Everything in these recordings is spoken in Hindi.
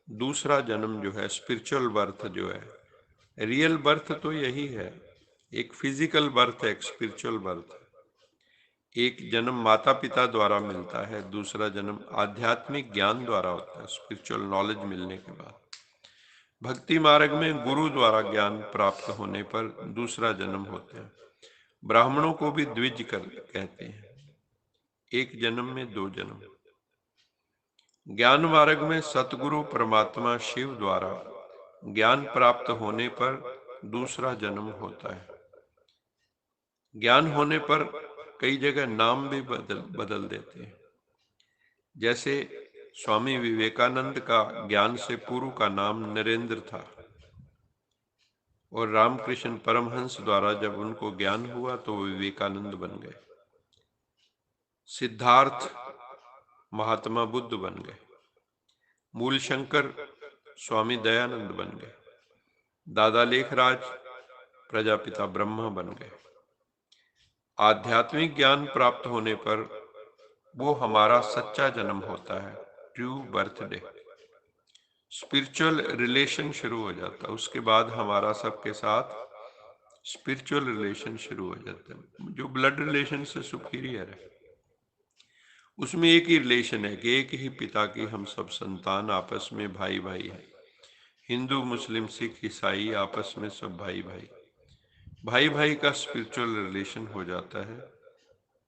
दूसरा जन्म जो है, स्पिरिचुअल बर्थ जो है, रियल बर्थ तो यही है। एक फिजिकल बर्थ है, एक स्पिरिचुअल बर्थ है। एक जन्म माता पिता द्वारा मिलता है, दूसरा जन्म आध्यात्मिक ज्ञान द्वारा होता है, स्पिरिचुअल नॉलेज मिलने के बाद। भक्ति मार्ग में गुरु द्वारा ज्ञान प्राप्त होने पर दूसरा जन्म होते हैं। ब्राह्मणों को भी द्विज कर कहते हैं, एक जन्म में दो जन्म। ज्ञान मार्ग में सतगुरु परमात्मा शिव द्वारा ज्ञान प्राप्त होने पर दूसरा जन्म होता है। ज्ञान होने पर कई जगह नाम भी बदल देते हैं। जैसे स्वामी विवेकानंद का ज्ञान से पूर्व का नाम नरेंद्र था, और रामकृष्ण परमहंस द्वारा जब उनको ज्ञान हुआ तो विवेकानंद बन गए। सिद्धार्थ महात्मा बुद्ध बन गए। मूल शंकर स्वामी दयानंद बन गए। दादा लेखराज प्रजापिता ब्रह्मा बन गए। आध्यात्मिक ज्ञान प्राप्त होने पर वो हमारा सच्चा जन्म होता है, ट्रू बर्थडे। स्पिरिचुअल रिलेशन शुरू हो जाता है, उसके बाद हमारा सबके साथ स्पिरिचुअल रिलेशन शुरू हो जाता है, जो ब्लड रिलेशन से सुपीरियर है। उसमें एक ही रिलेशन है कि एक ही पिता की हम सब संतान, आपस में भाई भाई हैं। हिंदू मुस्लिम सिख ईसाई आपस में सब भाई भाई। भाई भाई का स्पिरिचुअल रिलेशन हो जाता है,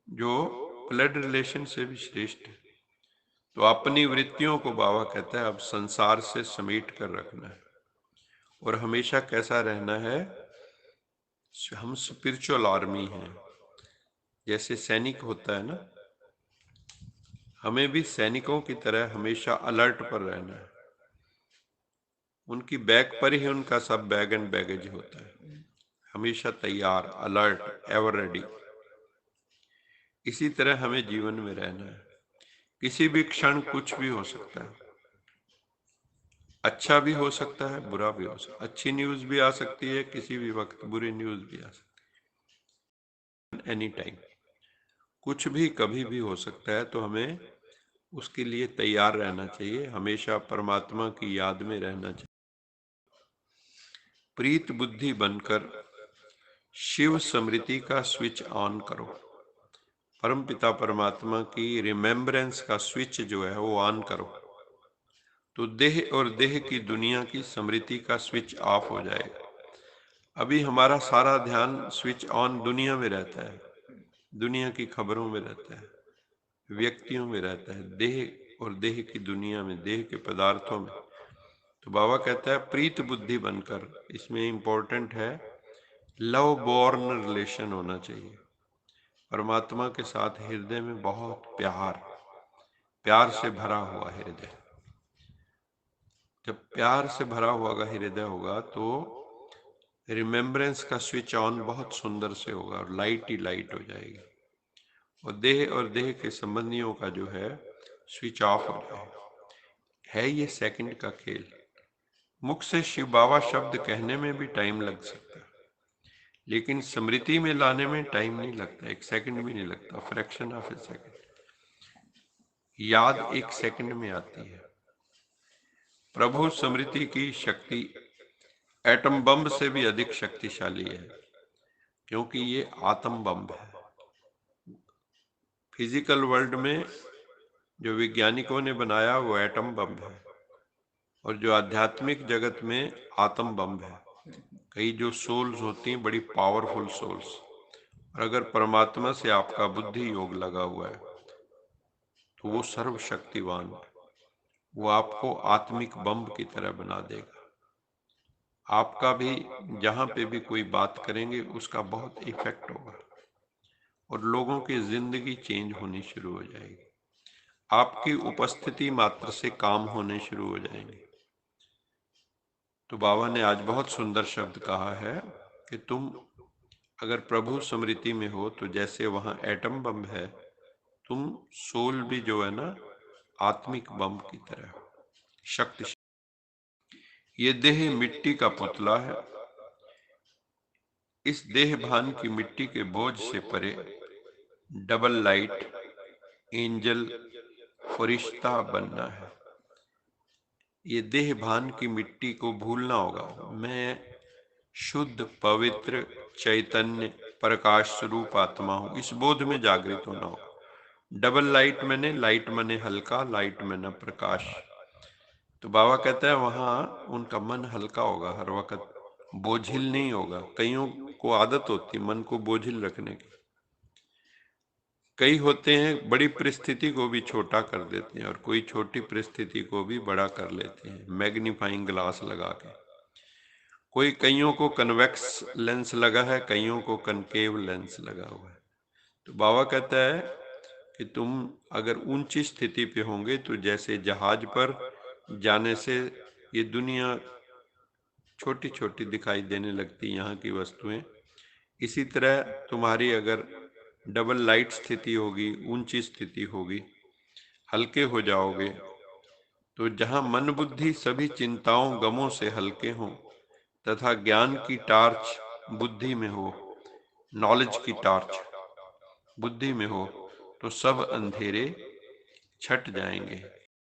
जो ब्लड रिलेशन से भी श्रेष्ठ है। तो अपनी वृत्तियों को बाबा कहता है अब संसार से समेट कर रखना है, और हमेशा कैसा रहना है। हम स्पिरिचुअल आर्मी हैं, जैसे सैनिक होता है ना, हमें भी सैनिकों की तरह हमेशा अलर्ट पर रहना है। उनकी बैग पर ही उनका सब बैग एंड बैगेज होता है, हमेशा तैयार, अलर्ट, एवर रेडी। इसी तरह हमें जीवन में रहना है। किसी भी क्षण कुछ भी हो सकता है, अच्छा भी हो सकता है, बुरा भी हो सकता है। अच्छी न्यूज भी आ सकती है किसी भी वक्त, बुरी न्यूज भी आ सकती है, एनी टाइम। कुछ भी कभी भी हो सकता है, तो हमें उसके लिए तैयार रहना चाहिए, हमेशा परमात्मा की याद में रहना चाहिए। प्रीत बुद्धि बनकर शिव स्मृति का स्विच ऑन करो। परमपिता परमात्मा की रिमेम्बरेंस का स्विच जो है वो ऑन करो, तो देह और देह की दुनिया की स्मृति का स्विच ऑफ हो जाएगा। अभी हमारा सारा ध्यान स्विच ऑन दुनिया में रहता है, दुनिया की खबरों में रहता है, व्यक्तियों में रहता है, देह और देह की दुनिया में, देह के पदार्थों में। तो बाबा कहता है प्रीत बुद्धि बनकर, इसमें इंपॉर्टेंट है लव बॉर्न रिलेशन होना चाहिए। परमात्मा के साथ हृदय में बहुत प्यार, प्यार से भरा हुआ हृदय। जब प्यार से भरा हुआ हृदय होगा तो रिमेम्बरेंस का स्विच ऑन बहुत सुंदर से होगा, और लाइट ही लाइट हो जाएगी, और देह के संबंधियों का जो है स्विच ऑफ हो जाएगा। है ये सेकंड का खेल। मुख से शिव बाबा शब्द कहने में भी टाइम लग सकता है, लेकिन स्मृति में लाने में टाइम नहीं लगता, एक सेकंड भी नहीं लगता, फ्रैक्शन ऑफ ए सेकंड। याद एक सेकंड में आती है। प्रभु स्मृति की शक्ति एटम बम से भी अधिक शक्तिशाली है, क्योंकि ये आत्म बम है। फिजिकल वर्ल्ड में जो वैज्ञानिकों ने बनाया वो एटम बम है, और जो आध्यात्मिक जगत में आत्म बम है। कई जो सोल्स होती हैं बड़ी पावरफुल सोल्स, और अगर परमात्मा से आपका बुद्धि योग लगा हुआ है तो वो सर्वशक्तिवान है, वो आपको आत्मिक बम की तरह बना देगा। आपका भी जहां पे भी कोई बात करेंगे उसका बहुत इफेक्ट होगा, और लोगों की जिंदगी चेंज होनी शुरू हो जाएगी। आपकी उपस्थिति मात्र से काम होने शुरू हो जाएंगे। तो बाबा ने आज बहुत सुंदर शब्द कहा है कि तुम अगर प्रभु स्मृति में हो तो जैसे वहां एटम बम है, तुम सोल भी जो है ना आत्मिक बम की तरह शक्ति। ये देह मिट्टी का पुतला है। इस देह भान की मिट्टी के बोझ से परे डबल लाइट एंजल फरिश्ता बनना है। ये देह भान की मिट्टी को भूलना होगा। मैं शुद्ध पवित्र चैतन्य प्रकाश स्वरूप आत्मा हूं, इस बोध में जागृत होना होगा। डबल लाइट मैंने, लाइट मैंने हल्का, लाइट मैंने प्रकाश। तो बाबा कहता है वहां उनका मन हल्का होगा, हर वक्त बोझिल नहीं होगा। कईयों को आदत होती मन को बोझिल रखने की। कई होते हैं बड़ी परिस्थिति को भी छोटा कर देते हैं, और कोई छोटी परिस्थिति को भी बड़ा कर लेते हैं मैग्नीफाइंग ग्लास लगा के। कोई, कईयों को कन्वेक्स लेंस लगा है, कईयों को कनकेव लेंस लगा हुआ है। तो बाबा कहता है कि तुम अगर ऊंची स्थिति पे होंगे तो जैसे जहाज पर जाने से ये दुनिया छोटी छोटी दिखाई देने लगती, यहाँ की वस्तुएं, इसी तरह तुम्हारी अगर डबल लाइट स्थिति होगी, ऊंची स्थिति होगी, हल्के हो जाओगे, तो जहां मन बुद्धि सभी चिंताओं गमों से हल्के हों तथा ज्ञान की टार्च बुद्धि में हो, नॉलेज की टार्च बुद्धि में हो, तो सब अंधेरे छट जाएंगे।